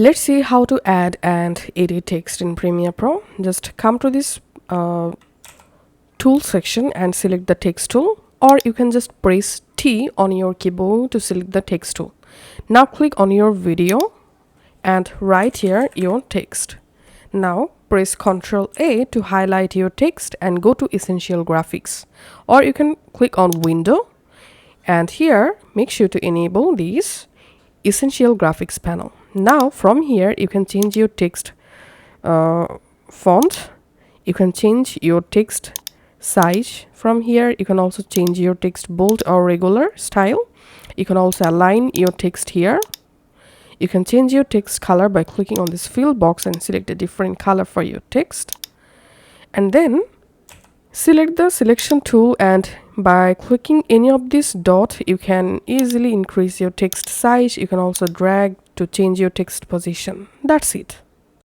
Let's see how to add and edit text in Premiere Pro. Just come to this tool section and select the text tool, or you can just press T on your keyboard to select the text tool. Now click on your video and write here your text. Now press Ctrl A to highlight your text and go to Essential Graphics, or you can click on Window and here make sure to enable this Essential Graphics panel. Now from here you can change your text font, you can change your text size. From here you can also change your text bold or regular style. You can also align your text here. You can change your text color by clicking on this fill box and select a different color for your text, and then select the selection tool, and by clicking any of this dot you can easily increase your text size. You can also drag to change your text position. That's it.